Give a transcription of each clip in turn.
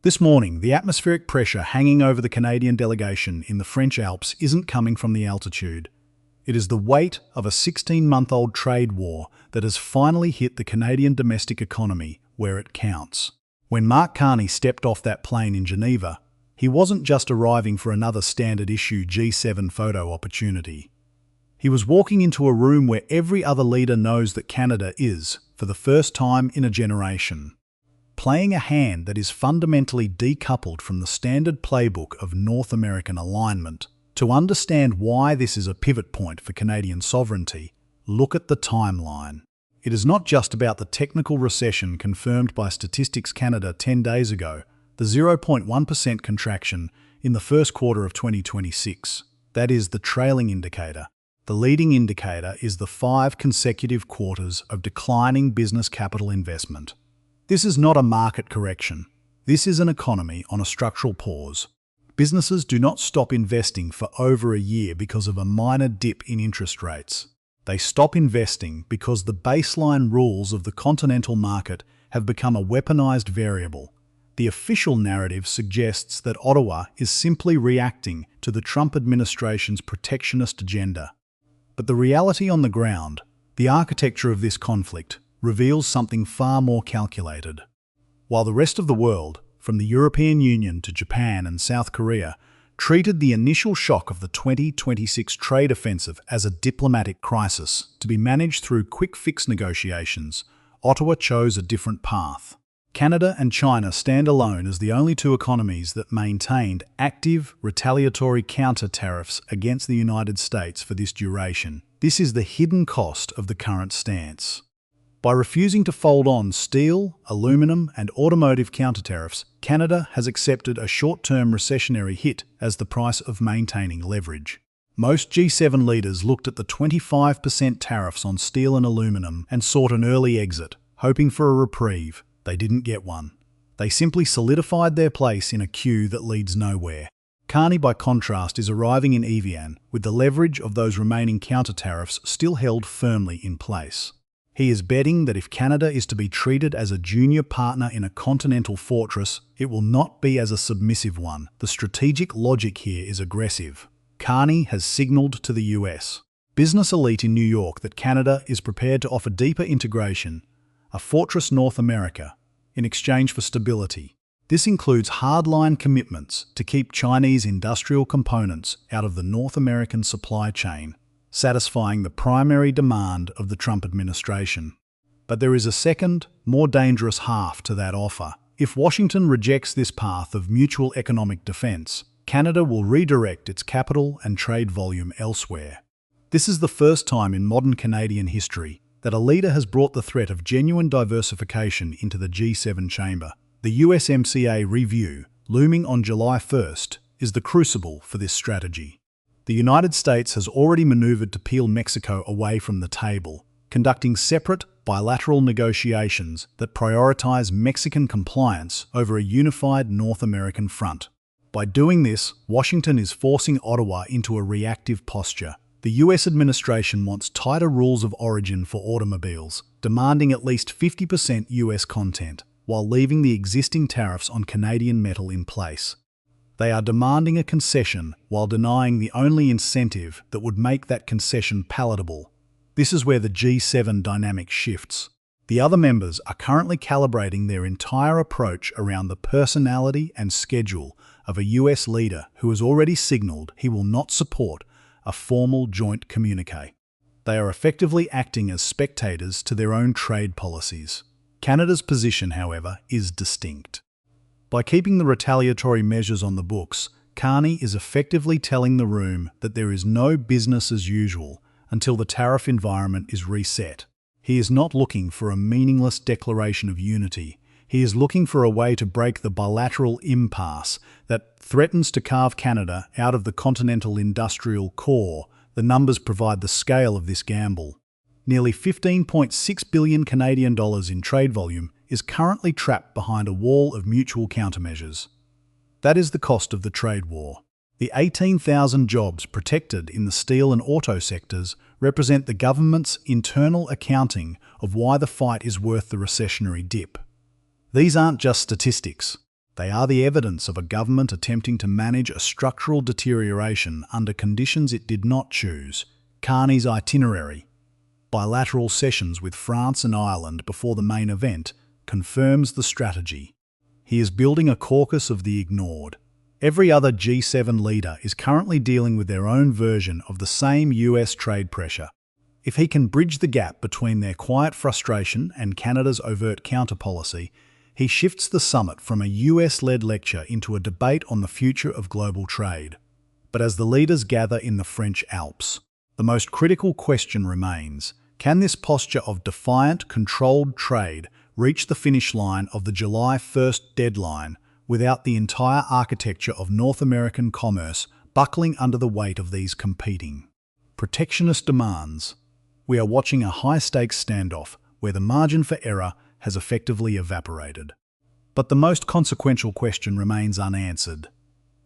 This morning, the atmospheric pressure hanging over the Canadian delegation in the French Alps isn't coming from the altitude. It is the weight of a 16-month-old trade war that has finally hit the Canadian domestic economy where it counts. When Mark Carney stepped off that plane in Geneva, he wasn't just arriving for another standard-issue G7 photo opportunity. He was walking into a room where every other leader knows that Canada is, for the first time in a generation, playing a hand that is fundamentally decoupled from the standard playbook of North American alignment. To understand why this is a pivot point for Canadian sovereignty, look at the timeline. It is not just about the technical recession confirmed by Statistics Canada 10 days ago, the 0.1% contraction in the first quarter of 2026. That is the trailing indicator. The leading indicator is the 5 consecutive quarters of declining business capital investment. This is not a market correction. This is an economy on a structural pause. Businesses do not stop investing for over a year because of a minor dip in interest rates. They stop investing because the baseline rules of the continental market have become a weaponized variable. The official narrative suggests that Ottawa is simply reacting to the Trump administration's protectionist agenda. But the reality on the ground, the architecture of this conflict, reveals something far more calculated. While the rest of the world, from the European Union to Japan and South Korea, treated the initial shock of the 2026 trade offensive as a diplomatic crisis to be managed through quick-fix negotiations, Ottawa chose a different path. Canada and China stand alone as the only two economies that maintained active, retaliatory counter-tariffs against the United States for this duration. This is the hidden cost of the current stance. By refusing to fold on steel, aluminum, and automotive counter-tariffs, Canada has accepted a short-term recessionary hit as the price of maintaining leverage. Most G7 leaders looked at the 25% tariffs on steel and aluminum and sought an early exit, hoping for a reprieve. They didn't get one. They simply solidified their place in a queue that leads nowhere. Carney, by contrast, is arriving in Evian with the leverage of those remaining counter-tariffs still held firmly in place. He is betting that if Canada is to be treated as a junior partner in a continental fortress, it will not be as a submissive one. The strategic logic here is aggressive. Carney has signalled to the US business elite in New York that Canada is prepared to offer deeper integration, a fortress North America, in exchange for stability. This includes hardline commitments to keep Chinese industrial components out of the North American supply chain, satisfying the primary demand of the Trump administration. But there is a second, more dangerous half to that offer. If Washington rejects this path of mutual economic defense, Canada will redirect its capital and trade volume elsewhere. This is the first time in modern Canadian history that a leader has brought the threat of genuine diversification into the G7 chamber. The USMCA review, looming on July 1st, is the crucible for this strategy. The United States has already maneuvered to peel Mexico away from the table, conducting separate, bilateral negotiations that prioritize Mexican compliance over a unified North American front. By doing this, Washington is forcing Ottawa into a reactive posture. The US administration wants tighter rules of origin for automobiles, demanding at least 50% US content, while leaving the existing tariffs on Canadian metal in place. They are demanding a concession while denying the only incentive that would make that concession palatable. This is where the G7 dynamic shifts. The other members are currently calibrating their entire approach around the personality and schedule of a US leader who has already signalled he will not support a formal joint communiqué. They are effectively acting as spectators to their own trade policies. Canada's position, however, is distinct. By keeping the retaliatory measures on the books, Carney is effectively telling the room that there is no business as usual until the tariff environment is reset. He is not looking for a meaningless declaration of unity. He is looking for a way to break the bilateral impasse that threatens to carve Canada out of the continental industrial core. The numbers provide the scale of this gamble. Nearly 15.6 billion Canadian dollars in trade volume is currently trapped behind a wall of mutual countermeasures. That is the cost of the trade war. The 18,000 jobs protected in the steel and auto sectors represent the government's internal accounting of why the fight is worth the recessionary dip. These aren't just statistics. They are the evidence of a government attempting to manage a structural deterioration under conditions it did not choose. Carney's itinerary, bilateral sessions with France and Ireland before the main event, confirms the strategy. He is building a caucus of the ignored. Every other G7 leader is currently dealing with their own version of the same US trade pressure. If he can bridge the gap between their quiet frustration and Canada's overt counter-policy, he shifts the summit from a US-led lecture into a debate on the future of global trade. But as the leaders gather in the French Alps, the most critical question remains: can this posture of defiant, controlled trade reach the finish line of the July 1st deadline without the entire architecture of North American commerce buckling under the weight of these competing protectionist demands? We are watching a high-stakes standoff where the margin for error has effectively evaporated. But the most consequential question remains unanswered.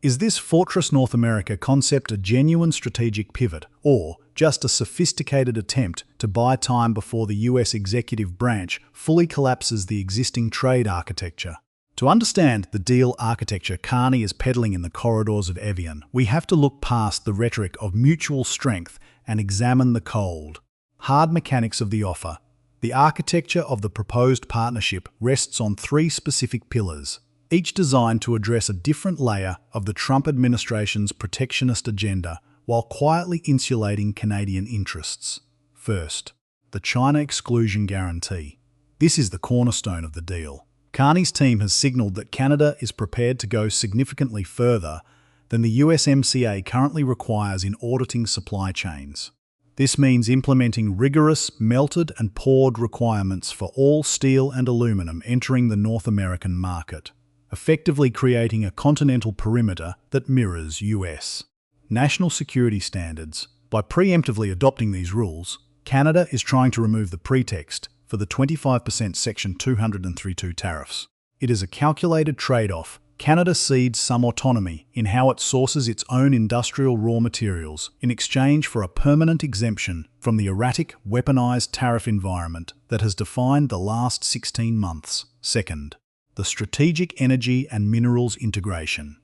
Is this Fortress North America concept a genuine strategic pivot, or just a sophisticated attempt to buy time before the US executive branch fully collapses the existing trade architecture? To understand the deal architecture Carney is peddling in the corridors of Evian, we have to look past the rhetoric of mutual strength and examine the cold, hard mechanics of the offer. The architecture of the proposed partnership rests on three specific pillars, each designed to address a different layer of the Trump administration's protectionist agenda while quietly insulating Canadian interests. First, the China exclusion guarantee. This is the cornerstone of the deal. Carney's team has signalled that Canada is prepared to go significantly further than the USMCA currently requires in auditing supply chains. This means implementing rigorous melted and poured requirements for all steel and aluminum entering the North American market, effectively creating a continental perimeter that mirrors US national security standards. By preemptively adopting these rules, Canada is trying to remove the pretext for the 25% Section 232 tariffs. It is a calculated trade-off. Canada cedes some autonomy in how it sources its own industrial raw materials in exchange for a permanent exemption from the erratic, weaponized tariff environment that has defined the last 16 months. Second, the strategic energy and minerals integration.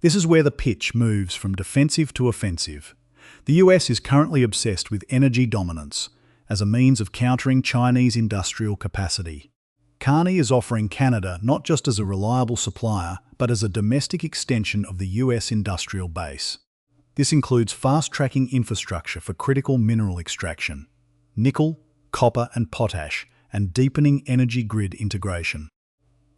This is where the pitch moves from defensive to offensive. The US is currently obsessed with energy dominance as a means of countering Chinese industrial capacity. Carney is offering Canada not just as a reliable supplier, but as a domestic extension of the US industrial base. This includes fast-tracking infrastructure for critical mineral extraction, nickel, copper and potash, and deepening energy grid integration.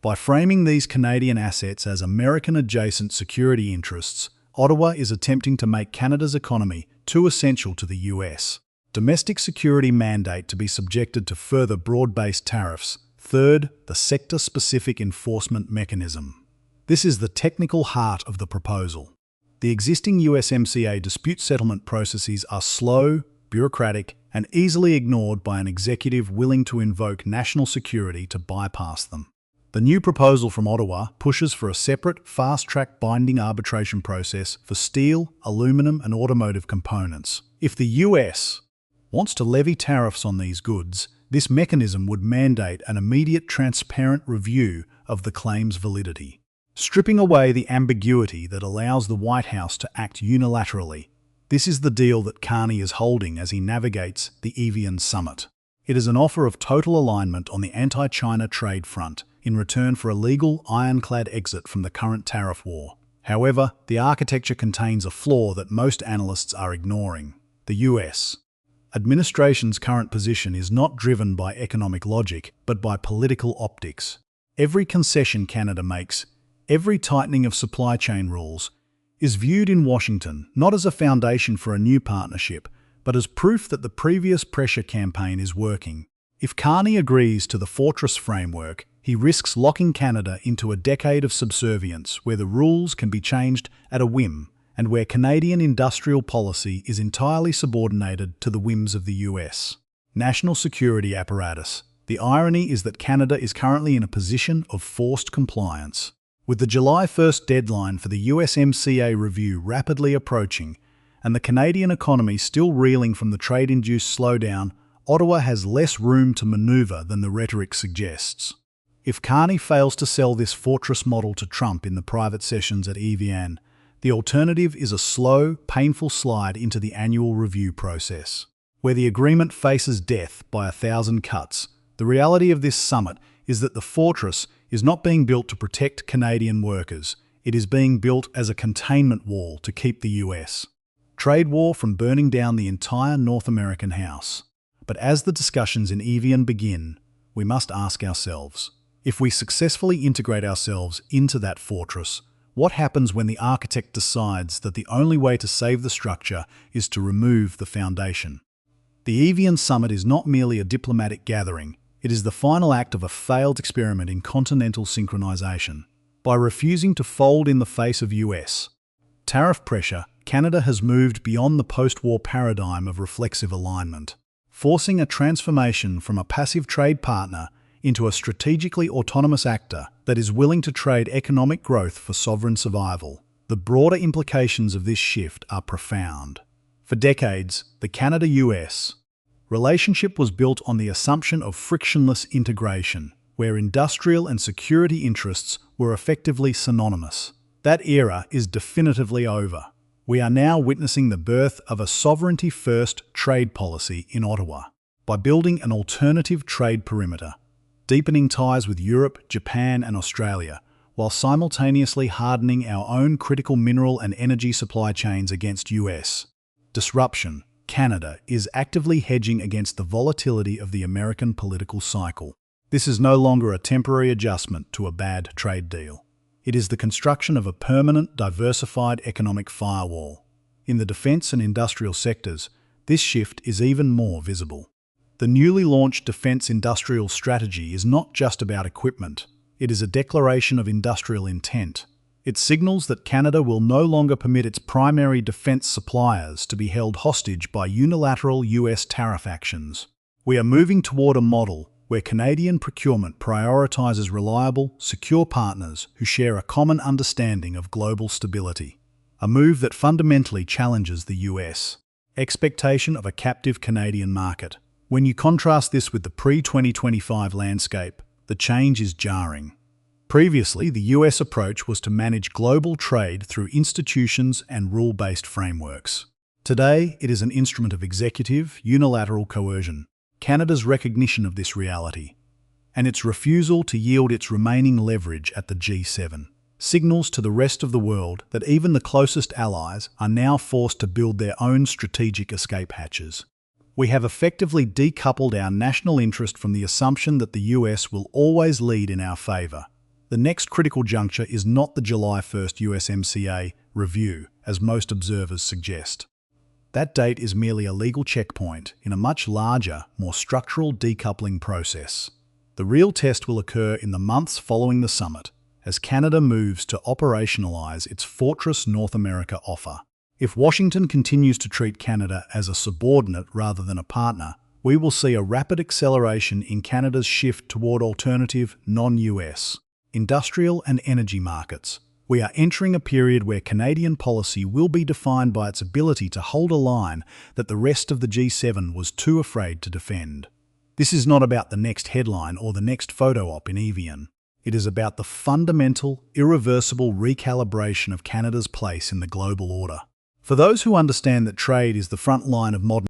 By framing these Canadian assets as American-adjacent security interests, Ottawa is attempting to make Canada's economy too essential to the US domestic security mandate to be subjected to further broad-based tariffs. Third, the sector-specific enforcement mechanism. This is the technical heart of the proposal. The existing USMCA dispute settlement processes are slow, bureaucratic, and easily ignored by an executive willing to invoke national security to bypass them. The new proposal from Ottawa pushes for a separate, fast-track binding arbitration process for steel, aluminum, and automotive components. If the US wants to levy tariffs on these goods, this mechanism would mandate an immediate, transparent review of the claim's validity, stripping away the ambiguity that allows the White House to act unilaterally. This is the deal that Carney is holding as he navigates the Evian summit. It is an offer of total alignment on the anti-China trade front in return for a legal, ironclad exit from the current tariff war. However, the architecture contains a flaw that most analysts are ignoring. The US administration's current position is not driven by economic logic, but by political optics. Every concession Canada makes, every tightening of supply chain rules, is viewed in Washington not as a foundation for a new partnership, but as proof that the previous pressure campaign is working. If Carney agrees to the Fortress framework, he risks locking Canada into a decade of subservience where the rules can be changed at a whim, and where Canadian industrial policy is entirely subordinated to the whims of the US national security apparatus. The irony is that Canada is currently in a position of forced compliance. With the July 1st deadline for the USMCA review rapidly approaching, and the Canadian economy still reeling from the trade-induced slowdown, Ottawa has less room to manoeuvre than the rhetoric suggests. If Carney fails to sell this fortress model to Trump in the private sessions at Evian, the alternative is a slow, painful slide into the annual review process. Where the agreement faces death by 1,000 cuts, the reality of this summit is that the fortress is not being built to protect Canadian workers. It is being built as a containment wall to keep the US trade war from burning down the entire North American house. But as the discussions in Evian begin, we must ask ourselves, if we successfully integrate ourselves into that fortress, what happens when the architect decides that the only way to save the structure is to remove the foundation? The Evian summit is not merely a diplomatic gathering, it is the final act of a failed experiment in continental synchronization. By refusing to fold in the face of US tariff pressure, Canada has moved beyond the post-war paradigm of reflexive alignment, forcing a transformation from a passive trade partner into a strategically autonomous actor that is willing to trade economic growth for sovereign survival. The broader implications of this shift are profound. For decades, the Canada-US relationship was built on the assumption of frictionless integration, where industrial and security interests were effectively synonymous. That era is definitively over. We are now witnessing the birth of a sovereignty-first trade policy in Ottawa. By building an alternative trade perimeter, deepening ties with Europe, Japan and Australia, while simultaneously hardening our own critical mineral and energy supply chains against US disruption, Canada is actively hedging against the volatility of the American political cycle. This is no longer a temporary adjustment to a bad trade deal. It is the construction of a permanent, diversified economic firewall. In the defence and industrial sectors, this shift is even more visible. The newly launched Defence Industrial Strategy is not just about equipment. It is a declaration of industrial intent. It signals that Canada will no longer permit its primary defence suppliers to be held hostage by unilateral US tariff actions. We are moving toward a model where Canadian procurement prioritises reliable, secure partners who share a common understanding of global stability. A move that fundamentally challenges the US expectation of a captive Canadian market. When you contrast this with the pre-2025 landscape, the change is jarring. Previously, the US approach was to manage global trade through institutions and rule-based frameworks. Today, it is an instrument of executive, unilateral coercion. Canada's recognition of this reality, and its refusal to yield its remaining leverage at the G7, signals to the rest of the world that even the closest allies are now forced to build their own strategic escape hatches. We have effectively decoupled our national interest from the assumption that the US will always lead in our favour. The next critical juncture is not the July 1st USMCA review, as most observers suggest. That date is merely a legal checkpoint in a much larger, more structural decoupling process. The real test will occur in the months following the summit, as Canada moves to operationalise its Fortress North America offer. If Washington continues to treat Canada as a subordinate rather than a partner, we will see a rapid acceleration in Canada's shift toward alternative, non-US industrial and energy markets. We are entering a period where Canadian policy will be defined by its ability to hold a line that the rest of the G7 was too afraid to defend. This is not about the next headline or the next photo op in Evian. It is about the fundamental, irreversible recalibration of Canada's place in the global order. For those who understand that trade is the front line of modern